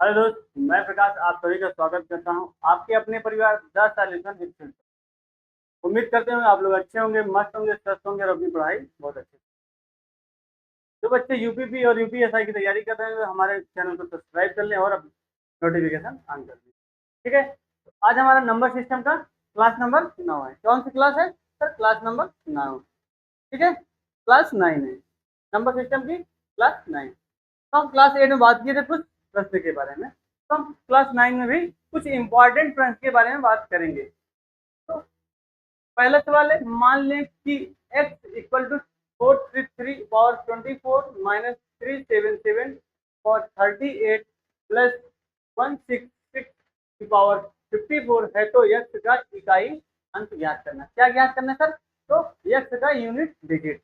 Hello दोस्त, मैं प्रकाश आप सभी का स्वागत करता हूं आपके अपने परिवार द सॉल्यूशन इंस्टीट्यूट। उम्मीद करते हैं आप लोग अच्छे होंगे, मस्त होंगे, स्वस्थ होंगे और अपनी पढ़ाई बहुत अच्छी। जो बच्चे यूपीपी और यूपीएसआई की तैयारी कर रहे हैं वे हमारे चैनल को सब्सक्राइब कर लें और नोटिफिकेशन ऑन कर दें। ठीक है, तो आज हमारा नंबर सिस्टम का क्लास नंबर 9 है। कौन सी क्लास है सर? Class number 9। ठीक है, क्लास 9 है, नंबर सिस्टम की क्लास 9। तो हम क्लास 8 में बात किए थे कुछ प्रश्न के बारे में, तो हम क्लास 9 में भी कुछ इंपॉर्टेंट प्रश्न के बारे में बात करेंगे। तो पहला सवाल है, मान लें कि x equal to 433 power 24 minus 377 power 38 plus 166 की पावर 54 है, तो x का इकाई अंक ज्ञात करना। क्या ज्ञात करना सर? तो x का यूनिट डिजिट।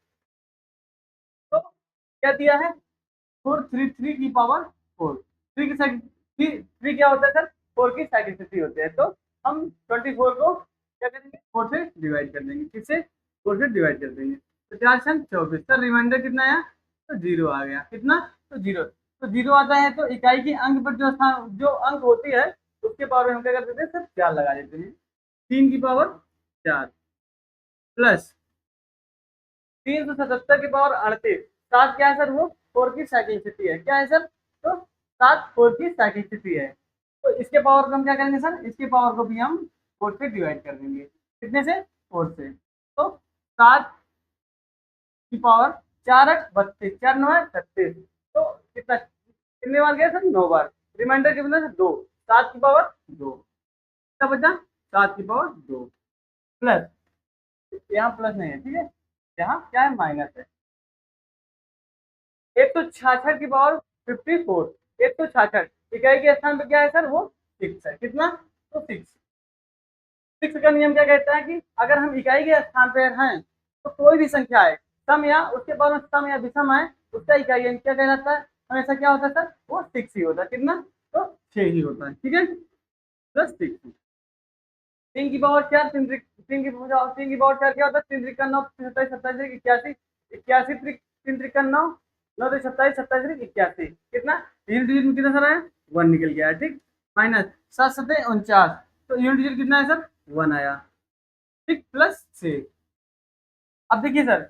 तो क्या दिया है? 433 की पावर 4। थ्री क्या होता है सर? 4 की साइक्लिसिटी होते हैं। तो हम 24 को क्या करेंगे? 4 से डिवाइड कर देंगे। किससे? 4 से डिवाइड कर देंगे। तो 4 से 24। सर रिमाइंडर कितना आया? तो 0 आ गया। कितना? तो 0। तो 0 आता है तो इकाई की अंक पर जो अंक होती है उसके पावर में हम क्या कर देते हैं सर? 4 लगा देते हैं। 3 की पावर 4 प्लस 377 की पावर 38। 7 क्या है सर? वो 4 की साइक्लिसिटी है। क्या है सर? तो 7 4 की साइक्लिसिटी है। तो इसके पावर को हम क्या करेंगे सर? इसके पावर को भी हम 4 से डिवाइड कर देंगे। कितने से? 4 से। तो 7 की पावर 4 8 32, 4 9 36। तो कितना, कितने बार गया सर? 9 बार। रिमाइंडर कितना है? 2। 7 की पावर 2। कितना बचा? 7 की पावर 2 प्लस, यहाँ प्लस नहीं है, ठीक है, यहाँ क्या है? माइनस है। 166 की पावर 54। 166 इकाई के स्थान पे क्या है सर? वो 6 है। कितना? तो 6। 6 का नियम क्या कहता है कि अगर हम इकाई के स्थान पर हैं तो कोई भी संख्या है, सम या उसके बाद में सम या विषम है, उसका इकाई अंक क्या कहलाता है? हमेशा क्या होता है सर? वो 6 ही होता है। कितना? तो 6 ही होता है। ठीक है, प्लस 6। 3 की पावर 4, 3 की पावर 4 क्या होता है? 3 त्रिक 9, 27 27 81, 81 3 त्रिक 9, 9 3 27 27 81। कितना? यूनिट डिजिट में कितना सर आया? 1 निकल गया है। ठीक, माइनस 7 7 49। तो यूनिट डिजिट कितना है सर? 1 आया। ठीक, प्लस 6। अब देखिए सर,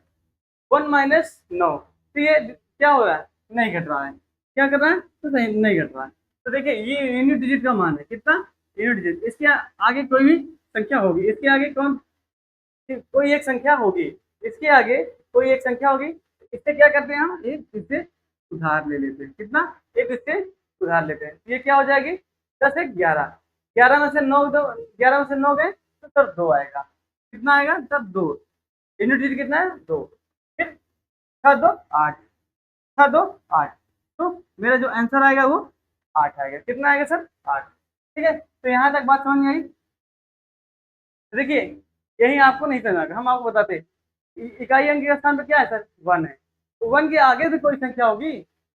1 माइनस 9, तो ये क्या हो रहा है? नहीं घट रहा है। क्या कर रहा है? तो नहीं नहीं घट रहा है। तो देखिए ये यूनिट डिजिट का मान है। कितना? Unit digit. इसके आगे कोई भी संख्या होगी, इसके आगे कौन, कोई एक संख्या होगी, इसके आगे कोई एक संख्या होगी। इससे क्या करते हैं? हम एक इससे उधार ले लेते हैं। कितना? एक इससे उधार लेते हैं। ये क्या हो जाएगी? 10 1 11। 11 में से 9 दो, 11 में से 9 गए तो सर 2 आएगा। कितना आएगा सर? 2। यूनिट डिजिट कितना है? 2। फिर 6 2 8, 6 2 8। तो मेरा जो आंसर आएगा वो 8 आएगा। कितना आएगा सर? 8। ठीक है, तो यहाँ तक बात समझ में आई? देखिए, यही आपको नहीं समझ आएगा, हम आपको बताते इकाई अंक के स्थान पर क्या है सर? 1 है। तो 1 के आगे भी कोई संख्या होगी,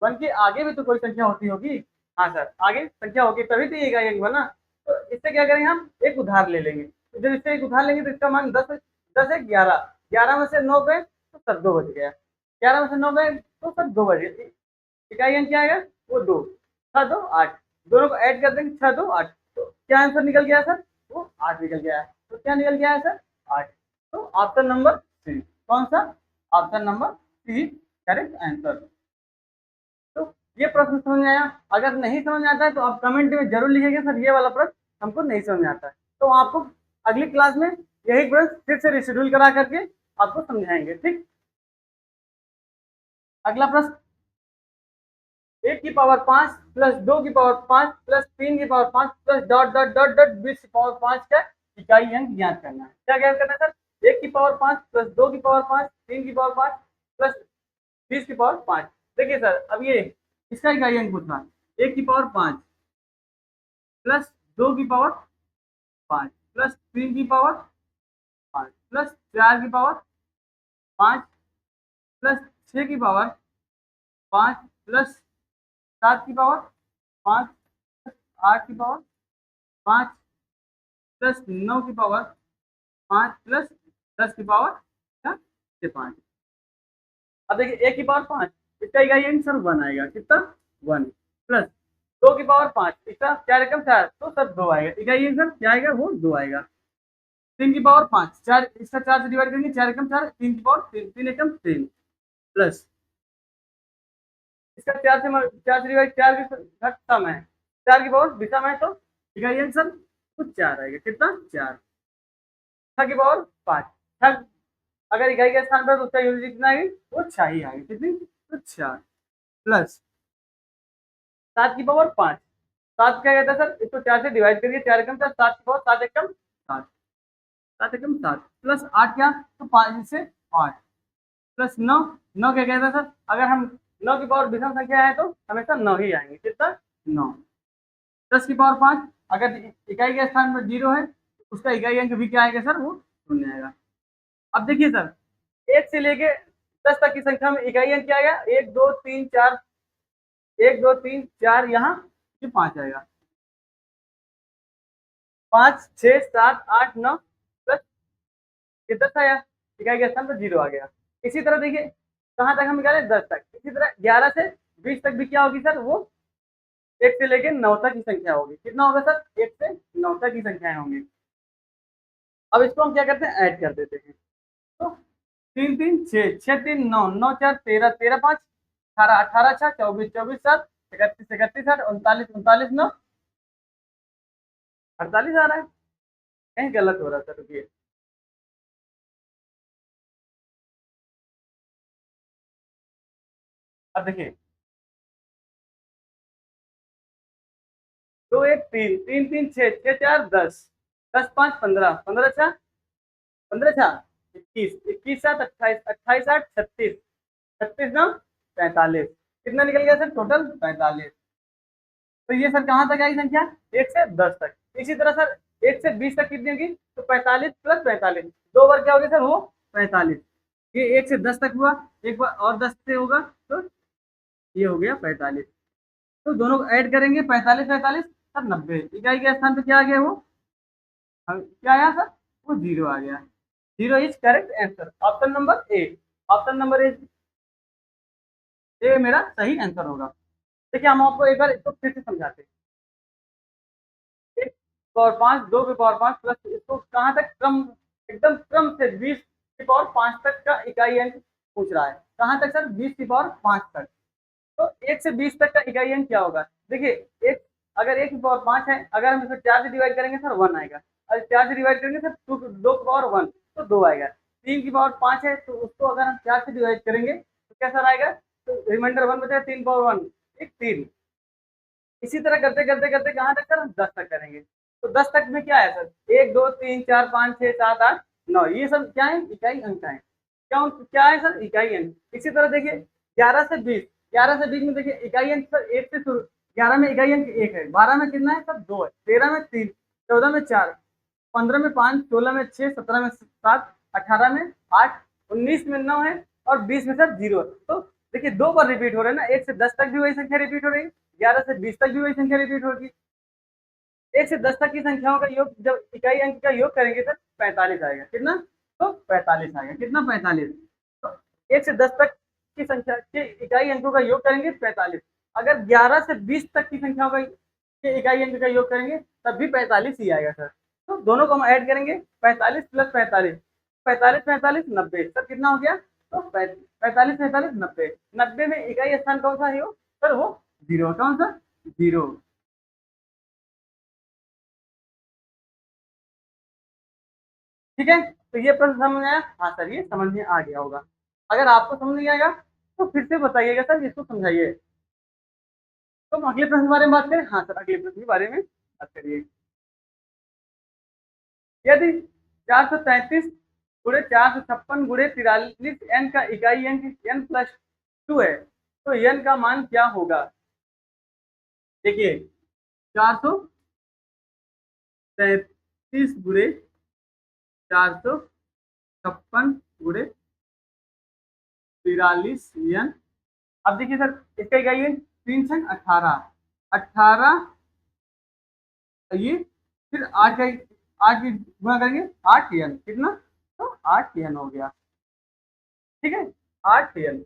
1 के आगे भी तो कोई संख्या होती होगी। हाँ सर, आगे संख्या होगी तभी तो ये इकाई अंक बना। तो इससे क्या करेंगे? हम एक उधार ले लेंगे। तो जब इससे एक उधार लेंगे तो इसका मान 10 10 है 11। 11 में से 9 गए तो सर 2 बच गया। 11 में से 9 गए तो सर 2 बच गया। इकाई अंक क्या आएगा? वो 2। 6 2 8, दोनों को ऐड कर देंगे। 6 2 8। तो क्या आंसर निकल गया सर? वो 8 निकल गया है। तो क्या निकल गया है सर? 8। तो ऑप्शन नंबर सी। कौन सा? Option number C correct answer. तो ये प्रश्न समझ में आया? अगर नहीं समझ में आता है तो आप कमेंट में जरूर लिखेंगे सर ये वाला प्रश्न हमको नहीं समझ में आता है। तो आपको अगली क्लास में यही प्रश्न फिर से रिशेड्यूल करा करके आपको समझाएंगे। ठीक, अगला प्रश्न, 1 की पावर 5 प्लस 2 की पावर 5 प्लस 3 की power 5 plus dot dot dot dot 20 की पावर 5 का इकाई अंक ज्ञात करना है। क्या ज्ञात करना है सर? 1 की पावर 5 प्लस 2 की पावर 5 3 की पावर 5 प्लस 20 की पावर 5। देखिए सर, अब ये इसका इकाई अंक पूछना है। 1 की पावर 5 प्लस 2 की पावर 5 प्लस 3 की पावर 5 प्लस 4 की पावर 5 प्लस 6 की पावर 5 प्लस 7 की पावर 5 प्लस 8 की पावर 5 प्लस 9 की पावर 5 प्लस 10 की पावर क्या? 5। अब देखिए 1 की पावर 5, इसका इकाई अंक सर 1 आएगा। कितना? 1 प्लस 2 की पावर 5, इसका 4 एकम 4, तो सर 2 आएगा। इकाई अंक सर क्या आएगा, वो 2 आएगा। 3 की पावर 5, 4, इसका 4 से डिवाइड करेंगे, 4 एकम 4, 3 की पावर 3, 3 एकम 3, प्लस इसका 4 से 4 से डिवाइड, 4 की घटसम है, 4 की पावर विषम है, तो इकाई अंक सर कुछ 4 आएगा। कितना, 4। 6 की पावर 5, 6 अगर इकाई के स्थान पर तो उसका यूनिट कितना आएगी, वो 6 ही आएगी। कितनी, तो 4, प्लस 7 की पावर 5, 7 क्या कहता है सर, इसको 4 से डिवाइड करिए, 4 एकम 4, 7 की पावर 7 एकम 7, 7 एकम 7, प्लस 8 क्या, तो 5 से 8, प्लस 9, 9 क्या कहता है सर, अगर हम 9 की पावर विषम संख्या है तो हमेशा 9 ही आएंगे। कितना, 9। 10 की पावर 5, अगर इकाई के स्थान पर 0 है, उसका इकाई अंक भी क्या आएगा सर, वो 0 आएगा। अब देखिए सर, 1 से लेके 10 तक की संख्या में इकाई अंक क्या आएगा, 1 2 3 4, 1 2 3 4, यहाँ 5 आएगा, 5 6 7 8 9, प्लस ये 10 आया, इकाई के स्थान पर 0 आ गया। इसी तरह देखिए कहाँ तक हम निकाले, 10 तक। इसी तरह 11 से 20 तक भी क्या होगी सर, वो 1 से लेके 9 तक की संख्या होगी। कितना होगा सर, 1 से 9 तक की संख्याएं होंगी। अब इसको हम क्या करते हैं, ऐड कर देते हैं। तो 3 3 6, 6 3 9, 9 4 13, 13 5 18, 18 6 24, 24 7 31, 31 8 39, 39 9 48 आ रहा है। कहीं गलत हो रहा है सर, रुकिए। अब देखिए, 2 1 3, 3 3 6, 6 4 10, 10 5 15, 15 6, 15 6 21, 21 7 28, 28 8 36, 36 9 45। कितना निकल गया सर, टोटल 45। तो ये सर कहाँ तक आई संख्या, 1 से 10 तक। इसी तरह सर 1 से 20 तक कितनी होगी, तो 45 प्लस 45, 2 बार क्या हो गया सर, वो 45। ये 1 से 10 तक हुआ, एक बार और 10 से होगा, तो ये हो गया 45। तो दोनों को ऐड करेंगे, 45 45 सर 90। इकाई के स्थान पे क्या आ गया, वो क्या आया सर, वो 0 आ गया। 0 is correct answer, option number A. Option number A मेरा सही आंसर होगा। देखिए हम आपको एक बार इसको फिर से समझाते हैं। एक पावर 5, 2 की पावर 5, प्लस इसको कहाँ तक क्रम, एकदम क्रम से 20 की पावर 5 तक का इकाई अंक पूछ रहा है। कहाँ तक सर, 20 की पावर 5 तक। तो 1 से 20 तक का इकाई अंक क्या होगा, देखिए एक, अगर 1 की पावर 5 है, अगर हम इसको 4 से डिवाइड करेंगे सर 1 आएगा, और 4 से डिवाइड करेंगे सर 2 की पावर 1, तो 2 आएगा। 3 की पावर 5 है, तो उसको अगर हम 4 से डिवाइड करेंगे तो क्या सर आएगा, तो रिमाइंडर 1 बचा, 3 पावर 1 एक 3। इसी तरह करते करते करते कहाँ तक सर, हम 10 तक करेंगे। तो 10 तक में क्या है सर, 1 2 3 4 5 6 7 8 9, ये सब क्या है, इकाई अंक है। क्या है सर, इकाई अंक। इसी तरह देखिए 11 से 20, 11 से 20 में देखिए इकाई अंक सर 1 से शुरू, 11 में इकाई अंक 1 है, 12 में कितना है सर, 2 है, 13 में 3, 14 में 4, 15 में 5, 16 में 6, 17 में 7, 18 में 8, 19 में 9 है, और 20 में सर 0 है। तो देखिए 2 बार रिपीट हो रहे हैं ना, 1 से 10 तक भी वही संख्या रिपीट हो रही है, 11 से 20 तक भी वही संख्या रिपीट होगी। 1 से 10 तक की संख्याओं का योग जब इकाई अंक का योग करेंगे तब 45 आएगा। कितना, तो 45 आएगा। कितना, 45। तो 1 से 10 तक की संख्या के इकाई अंकों का योग करेंगे 45। अगर 11 से 20 तक की संख्याओं का के इकाई अंक का योग करेंगे तब भी 45 ही आएगा सर। तो दोनों को हम ऐड करेंगे, 45 प्लस 45, 45 45 90, सर कितना हो गया, तो 45 45 90, 90 में इकाई स्थान कौन सा है, वो सर वो 0, कौन सा, 0। ठीक है, तो ये प्रश्न समझ में आया, हाँ सर ये समझ में आ गया होगा। अगर आपको समझ नहीं आएगा तो फिर से बताइएगा सर, इसको समझाइए। तो हम अगले प्रश्न के बारे में बात करें, हाँ सर अगले प्रश्न के बारे में बात करिए। यदि 433 गुणे 456 गुणे 43 एन का इकाई अंक n प्लस 2 है, तो n का मान क्या होगा। देखिए 433 गुणे 456 गुणे 43 n। अब देखिए सर इसका इकाई है 3 छंग 18, 18, ये फिर 8 का, 8 की गुणा करेंगे 8 एन, कितना, तो 8 एन हो गया। ठीक है, 8 एन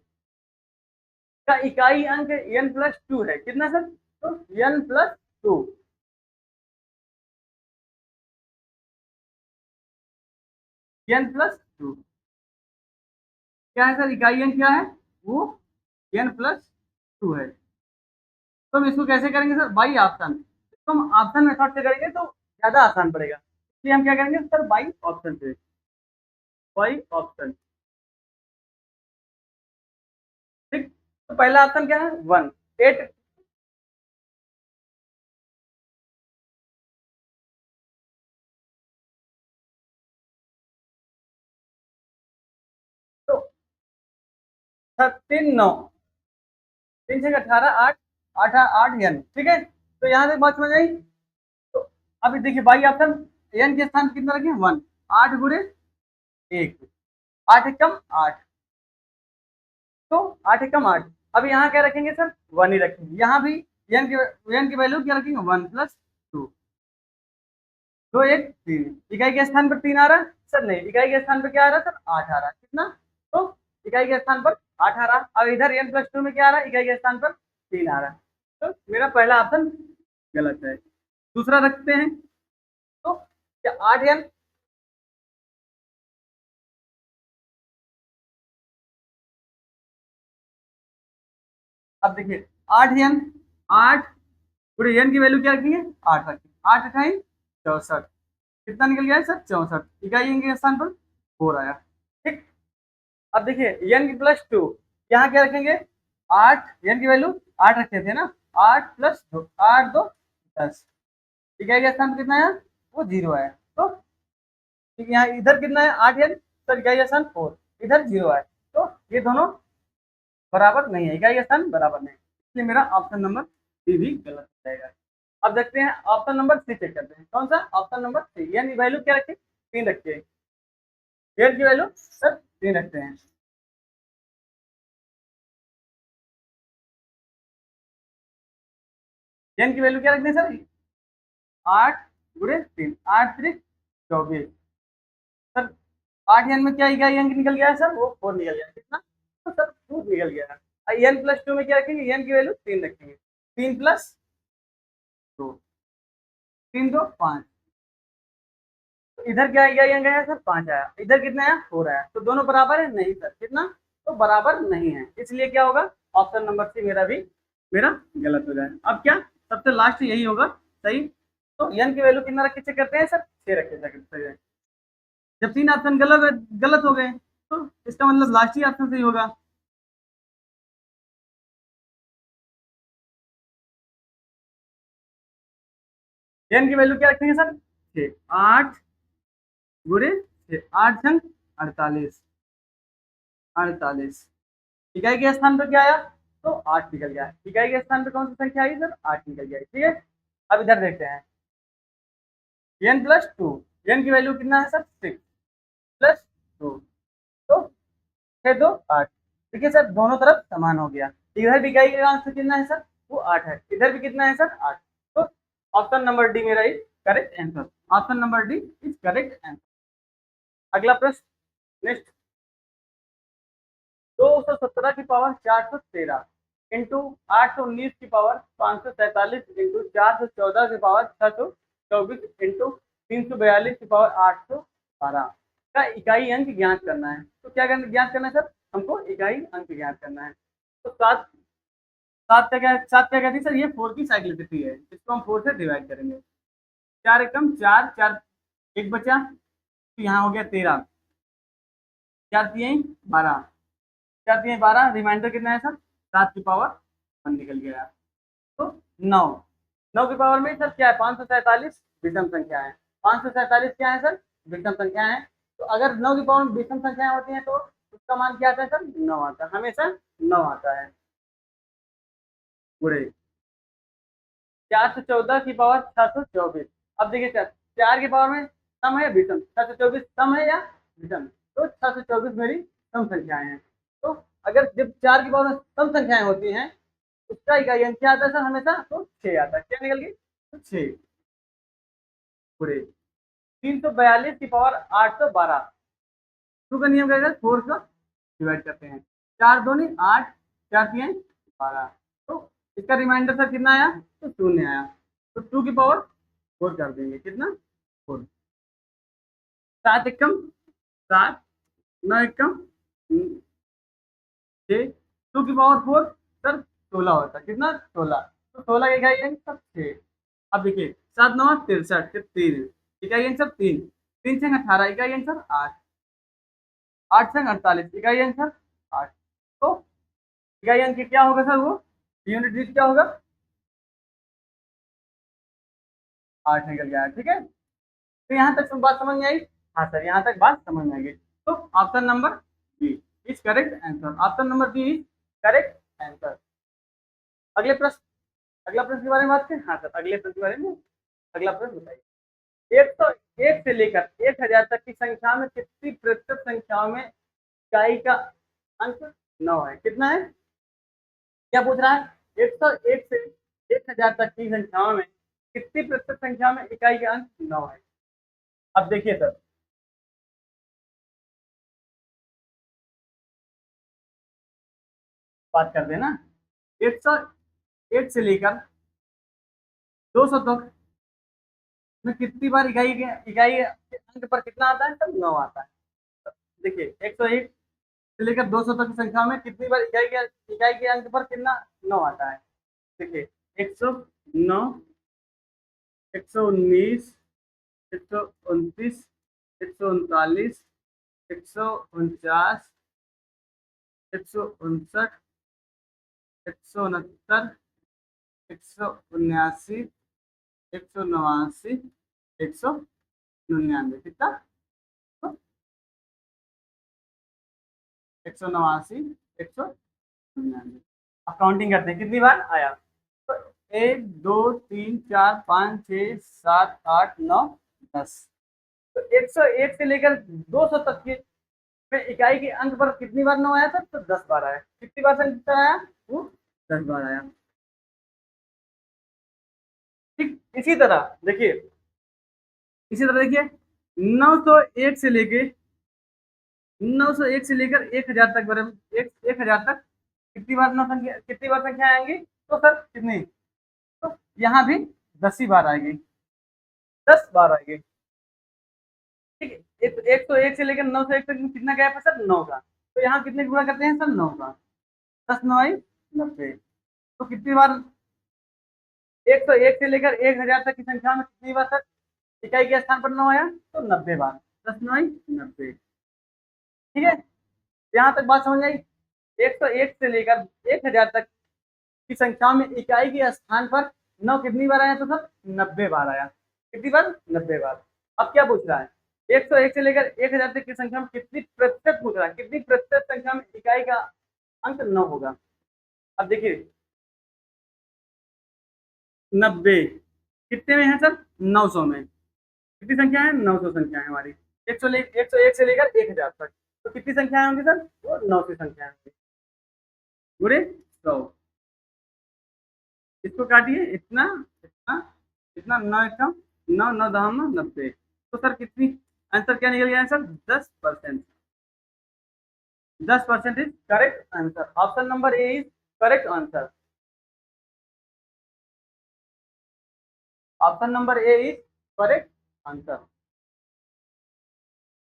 का इकाई अंक n प्लस 2 है, कितना सर, तो n प्लस 2, n प्लस 2 क्या है सर, इकाई n क्या है, वो n प्लस 2 है। तो हम इसको कैसे करेंगे सर, बाई ऑप्शन। इसको हम ऑप्शन मेथड से करेंगे तो ज्यादा आसान पड़ेगा, इसलिए हम क्या करेंगे सर, बाई ऑप्शन से, बाई ऑप्शन। ठीक, तो पहला ऑप्शन क्या है, 1 8, तो 3 9, 3 6 18 8, 8 8 n, ठीक है। तो यहाँ से बात समझ आई। तो अभी देखिए बाई ऑप्शन, n के स्थान पे कितना रखें, 1, 8 गुणे 1, 8 एकम 8, तो 8 एकम 8। अब यहाँ क्या रखेंगे सर, 1 ही रखेंगे, यहाँ भी n की वैल्यू क्या रखेंगे, 1 प्लस 2, 2 1 3, इकाई के स्थान पर 3 आ रहा है सर, नहीं इकाई के स्थान पर क्या आ रहा है सर, 8 आ रहा है, कितना, तो इकाई के स्थान पर 8 आ रहा है। अब इधर n प्लस 2 में क्या आ रहा है, इकाई के स्थान पर 3 आ रहा है, तो मेरा पहला ऑप्शन गलत है। दूसरा रखते हैं, तो क्या 8n, अब देखिए 8n, 8 पूरे n की वैल्यू क्या रखी है, 8 रखी, 8 अठाई 64, कितना निकल गया है सर, 64, इकाई n के स्थान पर 4 आया। ठीक, अब देखिए n की प्लस 2, यहाँ क्या रखेंगे, 8, n की वैल्यू 8 रखे थे ना, 8 प्लस 2, 8 2 10, इकाई के स्थान पर कितना है, वो 0 है, तो ठीक है, यहाँ इधर कितना है 8n, सर इकाई के स्थान 4, इधर 0 है, तो ये दोनों बराबर नहीं है, इकाई का स्थान बराबर नहीं, इसलिए मेरा ऑप्शन नंबर सी भी गलत हो जाएगा। अब देखते हैं ऑप्शन नंबर सी, चेक करते हैं कौन सा, ऑप्शन नंबर सी, यानी वैल्यू क्या रखे, 3 रखते हैं, एयर की वैल्यू सर 3 रखते हैं। एन की वैल्यू क्या रखते हैं सर, 8 गुणे 3, 8 3 24, सर 8 एन में क्या इकाई अंक निकल गया है सर, वो 4 निकल गया, कितना, तो सर 2 निकल गया है। एन प्लस 2 में क्या रखेंगे, एन की वैल्यू 3 रखेंगे, 3 प्लस 2, 3 2 5, इधर क्या आएगा, गया सर 5 आया, इधर कितना आया 4 आया, तो दोनों बराबर है, नहीं सर, कितना, तो बराबर नहीं है, इसलिए क्या होगा, ऑप्शन नंबर सी मेरा भी, मेरा गलत हो जाए। अब क्या, सबसे लास्ट यही होगा सही, तो एन की वैल्यू कितना रखे चेक करते हैं सर, 6 रखे चेक करते हैं। जब 3 ऑप्शन गलत गलत हो गए, तो इसका मतलब लास्ट ही ऑप्शन सही होगा। एन की वैल्यू क्या रखेंगे सर, 6, 8 गुणे 6, 8 छंग 48, 48, इकाई के स्थान पर क्या आया, तो 8 निकल गया, इकाई के स्थान पर कौन सी संख्या आई सर, 8 निकल गया, ठीक है। अब इधर देखते हैं, n प्लस 2, n की वैल्यू कितना है सर, 6 प्लस 2, तो 6 2 8, देखिए सर दोनों तरफ समान हो गया, इधर भी इकाई का आंसर कितना है सर, वो 8 है, इधर भी कितना है सर, 8, तो ऑप्शन नंबर डी मेरा is correct answer, option number D is correct answer. अगला प्रश्न नेक्स्ट, 217 की पावर 413 इंटू 819 की पावर 547 इंटू 414 की पावर 624 इंटू 342 की पावर 812 का इकाई अंक ज्ञात करना है। तो क्या करना, ज्ञात करना है सर, हमको इकाई अंक ज्ञात करना है। तो सात, सात क्या कहती है सर, ये 4 की साइक्लिसिटी है, इसको हम 4 से डिवाइड करेंगे, 4 एकम 4 4, एक बचा, तो यहाँ हो गया 13, 4 तीन 12, 4 तीन 12, रिमाइंडर कितना है सर, 7 की पावर 1 निकल गया, तो 9, 9 की पावर में सर क्या है, 547 विषम संख्या है, 547 क्या है सर, विषम संख्या है। तो अगर 9 की पावर में विषम संख्या होती है तो उसका मान क्या आता है सर, 9 आता है, हमेशा 9 आता है, पूरे 414 की पावर 624। अब देखिए सर, 4 की पावर में सम है विषम, 624 सम है या विषम, तो 624 मेरी सम संख्याएं हैं। तो अगर जब 4 की पावर में सम संख्याएं होती हैं, उसका इकाई अंक क्या आता है सर, हमेशा तो 6 आता है, क्या निकल गई, तो 6 पूरे 342 की पावर 812, टू का नियम क्या, 4 का डिवाइड करते हैं, 4 दूनी 8, 4 तीन 12, तो इसका रिमाइंडर सर कितना आया, तो शून्य आया, तो 2 की पावर 4 कर देंगे, कितना 4। 7 एकम 7, 9 एकम 6, 2 की पावर 4 सर 16 होता है, कितना 16। तो 16 की इकाई अंक सब 6। अब देखिए 7 9 63 के 3 इकाई अंक सब 3, 3 से 18 इकाई अंक सर 8, 8 से 48 इकाई अंक सर 8। तो इकाई अंक क्या होगा सर, वो यूनिट डिजिट क्या होगा, 8 निकल गया, ठीक है। तो यहाँ तक बात समझ में आई। हाँ सर, यहाँ तक बात समझ में आ गई। तो option number B is correct answer, option number B is correct answer. अगले प्रश्न, अगला प्रश्न के बारे में बात करें। हाँ सर, अगले प्रश्न के बारे में अगला प्रश्न बताइए। 101 से लेकर 1000 तक की संख्या में कितनी प्रतिशत संख्याओं में इकाई का अंक 9 है, कितना है, क्या पूछ रहा है। 101 से 1000 तक की संख्याओं में कितनी प्रतिशत संख्या में इकाई का अंक 9 है। अब देखिए सर, बात कर देना। 101 से लेकर 200 तक में कितनी बार इकाई के अंक पर कितना आता है सर, 9 आता है। देखिए 101 से लेकर 200 तक की संख्या में कितनी बार इकाई के अंक पर कितना 9 आता है। देखिए 109, 119, 129, 139, 149, 159, 169, 179, 189, 199, कितना 189, 199। अब काउंटिंग करते हैं कितनी बार आया। तो 1 2 3 4 5 6 7 8 9 10। तो 101 से लेकर 200 तक के में इकाई के अंक पर कितनी बार 9 आया था, तो 10 बार आया। कितनी बार संख्या आया, वो 10 बार आया। ठीक इसी तरह देखिए, इसी तरह देखिए 901 से लेके 901 से लेकर 1000 तक बारे में 1000 तक कितनी बार संख्या आएंगी, तो सर कितनी, तो यहाँ भी 10 ही बार आएगी, 10 बार आएगी। ठीक है, 101 से लेकर 901 तक में कितना गैप है सर, 9 का। तो यहाँ कितने गुणा करते हैं सर, 9 का, 10 9 90। तो कितनी बार 101 से लेकर 1000 तक की संख्या में कितनी बार सर इकाई के स्थान पर 9 आया, तो 90 बार, 10 9 90। ठीक है, यहाँ तक बात समझ आई। 101 से लेकर 1000 तक की संख्या में इकाई के स्थान पर 9 कितनी बार आया, तो सर 90 बार आया। कितनी बार, 90 बार। अब क्या पूछ रहा है, 101 से लेकर 1000 तक की संख्या में कितनी प्रतिशत पूछ रहा है, कितनी प्रतिशत संख्या में इकाई का अंक 9 होगा। अब देखिए 90 कितने में है सर, 900 में। कितनी संख्या है, 900 संख्या है हमारी। 101 से लेकर 1000 तक, तो कितनी संख्याएं होंगी सर, वो 9 की संख्या होंगी, पूरे 100। इसको काटिए, इतना इतना इतना 9 एकम 9 9 दहम 90। तो सर कितनी, आंसर क्या निकल गया है sir, 10%। 10% is correct answer, option number A is correct answer, option number A is correct answer.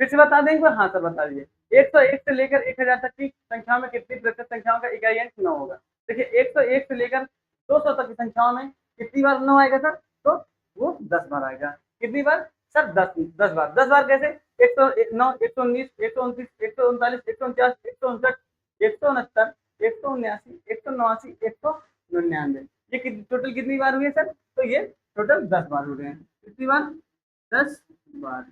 फिर से बता देंगे, हाँ सर बता दीजिए। 101 से लेकर 1000 तक की संख्या में कितनी प्रतिशत संख्याओं का इकाई अंक 9 होगा। देखिए 101 से लेकर 200 तक की संख्याओं में कितनी बार 9 आएगा सर, तो वो 10 बार आएगा। कितनी बार सर, 10 बार। 10 बार कैसे, 109, 119, 129, 139, 149, 159, 169, 179, 189, 199। ये टोटल कितनी बार हुई है सर, तो ये टोटल 10 बार हो गए हैं। कितनी बार, 10 बार।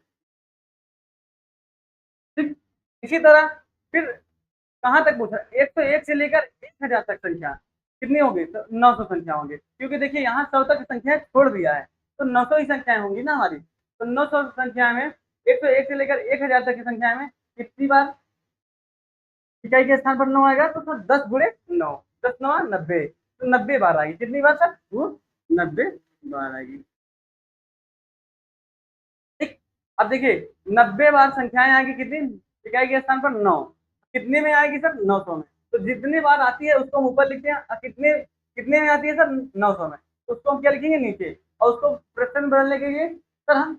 ठीक इसी तरह फिर कहाँ तक पूछा, 101 से लेकर 1000 तक संख्या कितनी होगी, तो 900 संख्या होंगी। क्योंकि देखिए यहाँ 100 तक संख्या छोड़ दिया है, तो 900 ही संख्याएं होंगी ना हमारी। तो 900 संख्या में 101 से लेकर 1000 तक की संख्या में कितनी बार इकाई के स्थान पर 9 आएगा, तो सर 10 गुणे 9, 10 9 90, तो 90 बार आएगी। कितनी बार सर, वो 90 बार आएगी। ठीक, अब देखिए 90 बार संख्याएं आएगी कितनी, इकाई के स्थान पर 9, कितने में आएगी सर, 900 में। तो जितनी बार आती है उसको हम ऊपर लिखते हैं, कितने कितने में आती है सर, 900 में। उसको हम क्या लिखेंगे नीचे, और उसको फ्रैक्शन बदलने के लिए सर हम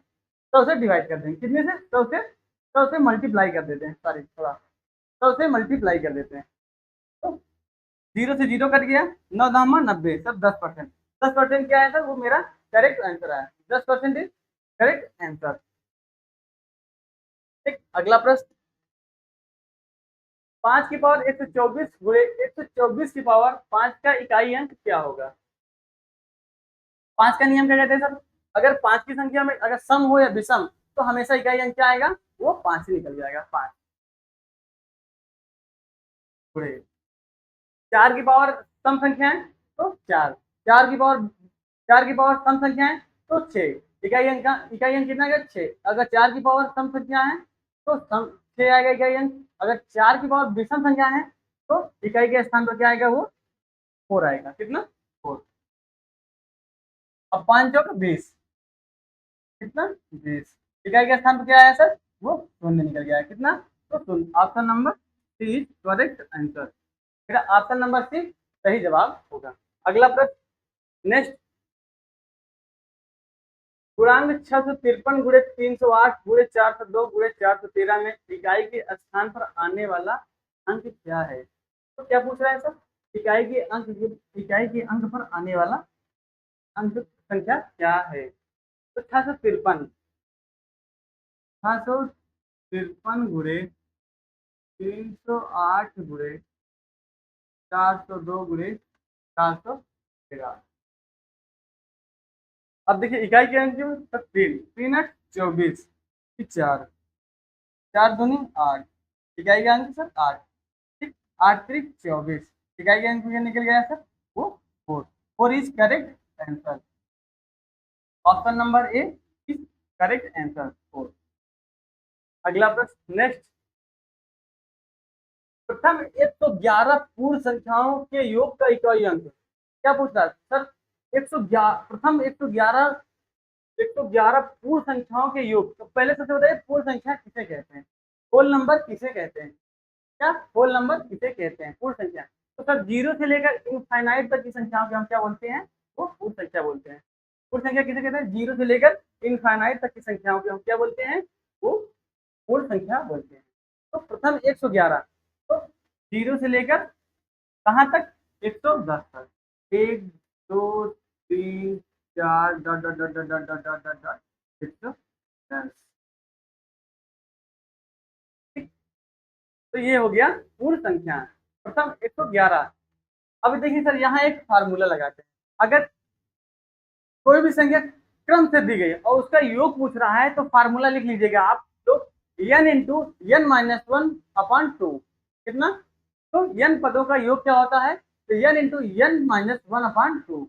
100 से डिवाइड कर देंगे, कितने से, 100 से मल्टीप्लाई कर देते हैं, सॉरी थोड़ा 100 से मल्टीप्लाई कर देते हैं। तो 0 से 0 कट गया, 9 9 90 सर 10%। 10% क्या है सर, वो मेरा करेक्ट आंसर है, 10% इज करेक्ट आंसर। ठीक, अगला प्रश्न, 5 की पावर 124 गुणे 124 की पावर 5 का इकाई अंक क्या होगा। 5 का नियम क्या कहते हैं सर, अगर 5 की संख्या में अगर सम हो या विषम तो हमेशा इकाई अंक क्या आएगा, वो 5 ही निकल जाएगा। 5 गुणे 4 की पावर सम संख्या है तो 4, 4 की पावर 4 की पावर सम संख्या है तो 6, इकाई अंक कितना आएगा 6। अगर 4 की पावर सम संख्या है तो सम 6 आएगा इकाई अंक। अगर 4 की पावर विषम संख्या है तो इकाई के स्थान पर क्या आएगा, वो 4 आएगा। कितना, 4। अब 5 चौक 20, कितना 20, इकाई के स्थान पर क्या आया सर, वो शून्य निकल गया है। कितना, तो शून्य। Option number C is correct answer. मेरा ऑप्शन नंबर सी सही जवाब होगा। अगला प्रश्न, नेक्स्ट, पूर्णांक 653 गुणे 308 गुणे 402 गुणे 413 में इकाई के स्थान पर आने वाला अंक क्या है। तो क्या पूछ रहा है सर, इकाई के अंक पर आने वाला अंक संख्या क्या है। तो 653 गुणे 308 गुणे 402 गुणे 413। अब देखिए इकाई के अंक क्यों, तो 3 3 8 24, 4 4 दूनी 8, इकाई का अंक सर 8। ठीक, 8 3 24, इकाई का अंक क्या निकल गया सर, वो 4। 4 is correct answer. Option number A is correct answer 4। अगला प्रश्न, नेक्स्ट, प्रथम 111 पूर्ण संख्याओं के योग का इकाई अंक क्या पूछ रहा है सर। 111 प्रथम 111 पूर्ण संख्याओं के योग। तो पहले सबसे बताइए पूर्ण संख्या किसे कहते हैं, होल नंबर किसे कहते हैं, क्या होल नंबर किसे कहते हैं, पूर्ण संख्या। तो सर 0 से लेकर इनफाइनाइट तक की संख्याओं को हम क्या बोलते हैं, वो पूर्ण संख्या बोलते हैं। पूर्ण संख्या किसे कहते हैं, 0 से लेकर इनफाइनाइट तक की संख्याओं को हम क्या बोलते हैं, वो पूर्ण संख्या बोलते हैं। तो प्रथम 111, तो 0 से लेकर कहाँ तक, 110 तक, 1 2 3 4 dot dot dot dot dot dot dot dot dot 110। तो ये हो गया पूर्ण संख्या, प्रथम 111। अब देखिए सर यहाँ एक फार्मूला लगाते हैं, अगर कोई भी संख्या क्रम से दी गई और उसका योग पूछ रहा है तो फार्मूला लिख लीजिएगा आप, तो n into n minus 1 upon 2, कितना, तो n पदों का योग क्या होता है, तो n into n minus 1 upon 2,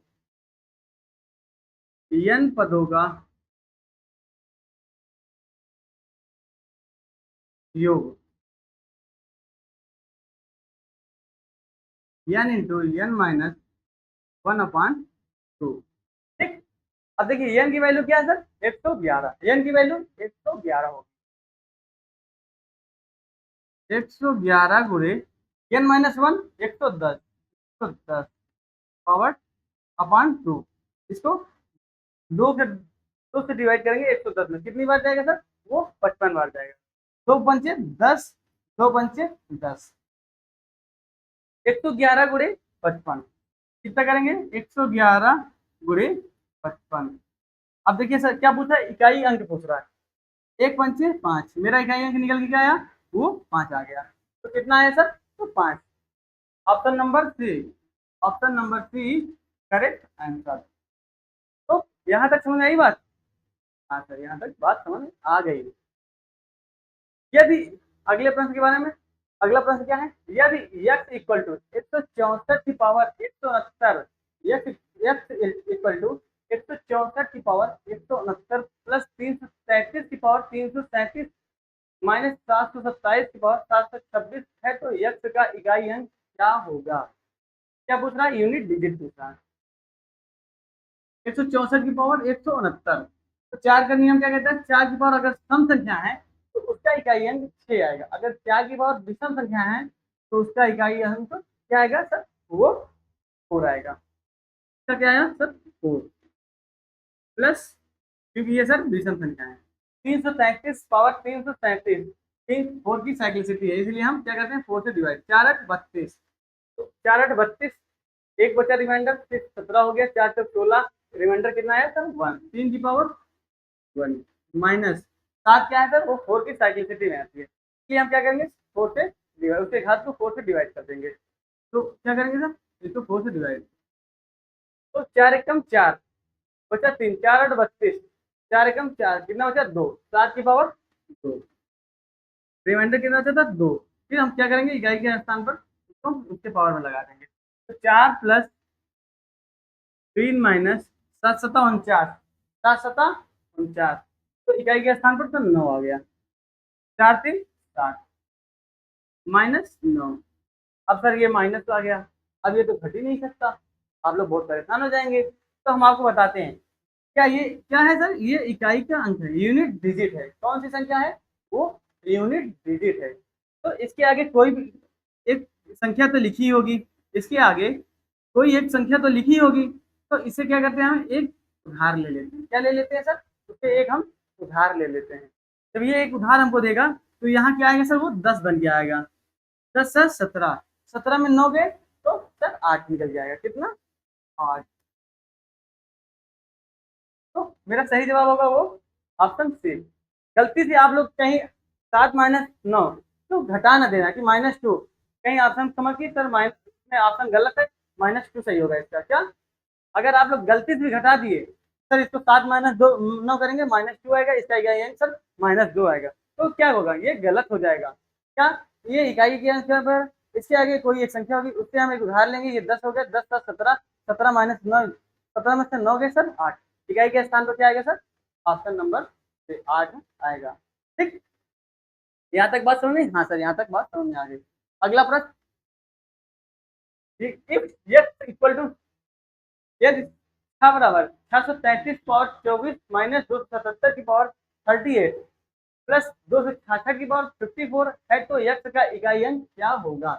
n पदों का योग n into n minus 1 upon 2। ठीक, अब देखिए n की वैल्यू क्या है सर, 111, n की वैल्यू 111 होगी, 111 गुणे n माइनस 1 110, 110 पावर अपॉन 2, इसको 2 से डिवाइड करेंगे 110 में, कितनी बार जाएगा सर, वो 55 बार जाएगा। 2 पंचे 10, 2 पंचे 10, 111 गुणे 55, कितना करेंगे, 111 गुणे 55। अब देखिए सर क्या पूछा है, इकाई अंक पूछ रहा है, 1 पंचे 5, मेरा इकाई अंक निकल के क्या आया, वो 5 आ गया। तो कितना है सर, तो 5। Option number C, option number C correct answer. तो यहाँ तक समझ आई बात, हाँ सर यहाँ तक बात समझ आ गई। यदि अगले प्रश्न के बारे में, अगला प्रश्न क्या है, यदि x इक्वल टू 164 की पावर 169, x इक्वल टू 164 की पावर 169 प्लस 337 की पावर 337 माइनस 727 की पावर 726 है तो x का इकाई अंक क्या होगा। क्या पूछ रहा है, यूनिट डिजिट पूछ रहा है। 164 की पावर 169, तो 4 का नियम क्या कहता है, 4 की पावर अगर सम संख्या है तो उसका इकाई अंक 6 आएगा, अगर 4 की पावर विषम संख्या है तो उसका इकाई अंक क्या आएगा सर, वो 4 आएगा। का क्या आया सर 4 प्लस, क्योंकि ये सर विषम संख्या है, 333 पावर 333, 4 की साइक्लिसिटी है, इसलिए हम क्या करते हैं 4 से डिवाइड, 4 8 32, तो 4 8 32, एक बचा रिमाइंडर, 17 हो गया, 4 चौक 16, रिमाइंडर कितना आया सर 1, 3 की पावर 1 माइनस 7 क्या है सर, वो 4 की साइक्लिसिटी में आती है, इसलिए हम क्या करेंगे 4 से डिवाइड, उसके घात को 4 से डिवाइड कर देंगे, तो क्या करेंगे सर इसको 4 से डिवाइड, तो 4 एकम 4 बचा 3, 4 8 32, 4 एकम 4, कितना बचा 2, 7 की पावर 2, रिमाइंडर कितना बचा था 2, फिर हम क्या करेंगे इकाई के स्थान पर इसको हम उसके पावर में लगा देंगे, तो 4 प्लस 3 माइनस 7 सता 49, 7 सता 49, तो इकाई के स्थान पर तो 9 आ गया, 4 3 7 माइनस 9, अब सर ये माइनस तो आ गया, अब ये तो घट ही नहीं सकता, आप लोग बहुत परेशान हो जाएंगे, तो हम आपको बताते हैं क्या ये क्या है सर, ये इकाई का अंक है, यूनिट डिजिट है, कौन सी संख्या है वो यूनिट डिजिट है, तो इसके आगे कोई भी एक संख्या तो लिखी होगी, इसके आगे कोई एक संख्या तो लिखी होगी, तो इसे क्या करते हैं हम एक उधार ले लेते हैं, क्या ले लेते हैं सर, उससे एक हम उधार ले लेते हैं, जब ये एक उधार हमको देगा तो यहाँ क्या आएगा सर, वो 10 बन के आएगा, 10 सर 17, 17 में 9 गए तो सर 8 निकल जाएगा, कितना 8, तो मेरा सही जवाब होगा वो ऑप्शन सी। गलती से आप लोग कहीं 7 माइनस 9 तो घटा ना देना कि -2, कहीं ऑप्शन समझ के सर माइनस में ऑप्शन गलत है, -2 सही होगा इसका, क्या अगर आप लोग गलती से भी घटा दिए सर, इसको 7 माइनस 2 9 करेंगे -2 आएगा, इसका आंसर -2 आएगा, तो क्या होगा ये गलत हो जाएगा, क्या ये इकाई के आंसर पर इसके आगे कोई एक संख्या होगी, उससे हम एक उदाहरण लेंगे, ये 10 हो गया, 10 10 17, 17 माइनस 9, 17 में से 9 गए सर 8, इकाई के स्थान पर क्या आएगा सर, ऑप्शन नंबर 8 आएगा, ठीक, यहाँ तक बात समझ में, हाँ सर यहाँ तक बात समझ में आ गई, अगला प्रश्न, इफ x इक्वल टू, यदि छः बराबर 633 पावर 24 माइनस 277 की पावर 38 प्लस 266 की पावर 54 है, तो यक्ष का इकाई अंक क्या होगा,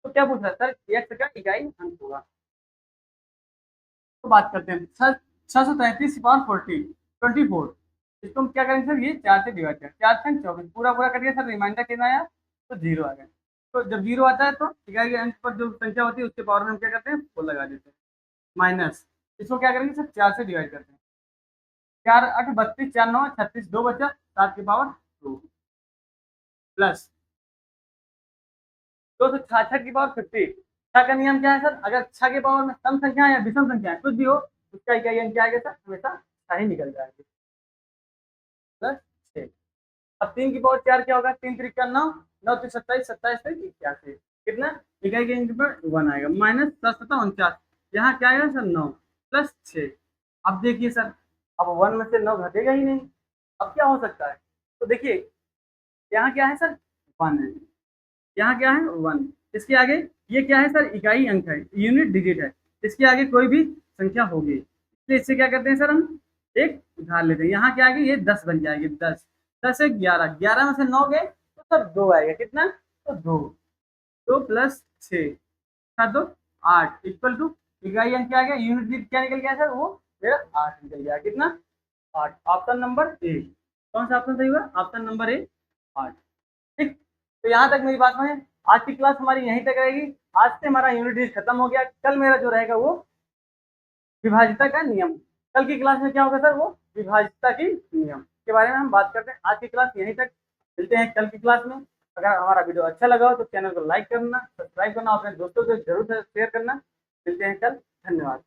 तो क्या पूछ रहा है सर, यक्ष का इकाई अंक होगा, तो बात करते हैं 633 पावर 24, इसको हम क्या करेंगे सर, ये 4 से डिवाइड करें, 4 से 24 पूरा पूरा करिए सर, रिमाइंडर कितना आया तो 0 आ गया, तो जब 0 आता है तो इकाई के अंक पर जो संख्या होती है उसके पावर में हम क्या करते हैं वो लगा देते हैं, माइनस, इसको क्या करेंगे सर 4 से डिवाइड करते हैं, 4 8 32, 4 9 36, 2 बचा, 7 की पावर 2 प्लस 266 की पावर 50, छह का नियम क्या है सर, अगर छह के पावर में सम संख्या या विषम संख्या कुछ भी हो उसका इकाई अंक क्या आएगा सर, हमेशा छह ही निकल जाएगा, प्लस 6, अब 3 की पावर 4 क्या होगा, 3 3 का 9, 9 3 27, 27 से 81, कितना इकाई के अंक पर 1 आएगा, माइनस 10 सता 49, यहाँ क्या आएगा सर 9 प्लस 6, अब देखिए सर, अब 1 में से 9 घटेगा ही नहीं, अब क्या हो सकता है, तो देखिए यहाँ क्या है सर 1 है, यहाँ क्या है 1, इसके आगे ये क्या है सर, इकाई अंक है, यूनिट डिजिट है, इसके आगे कोई भी संख्या होगी, इसलिए इससे क्या करते हैं सर, हम एक उधार लेते हैं, यहाँ क्या आएगी ये 10 बन जाएगी, 10 10 से 11, 11 में से 9 गए तो सर 2 आएगा, कितना तो 2, 2 प्लस 6 दो 8 इक्वल टू, इकाई अंक क्या आ गया, यूनिट डिजिट क्या निकल गया सर, वो मेरा 8 निकल गया, कितना 8, ऑप्शन नंबर ए, कौन सा ऑप्शन सही हुआ, ऑप्शन नंबर ए 8, ठीक, तो यहाँ तक मेरी बात में, आज की क्लास हमारी यहीं तक रहेगी, आज से हमारा यूनिट डिजिट खत्म हो गया, कल मेरा जो रहेगा वो विभाजिता का नियम, कल की क्लास में क्या होगा सर, वो विभाजिता की नियम के बारे में हम बात करते हैं, आज की क्लास यहीं तक, मिलते हैं कल की क्लास में, अगर हमारा वीडियो अच्छा लगा हो तो चैनल को लाइक करना, सब्सक्राइब करना, अपने दोस्तों को जरूर शेयर करना, मिलते हैं कल, धन्यवाद।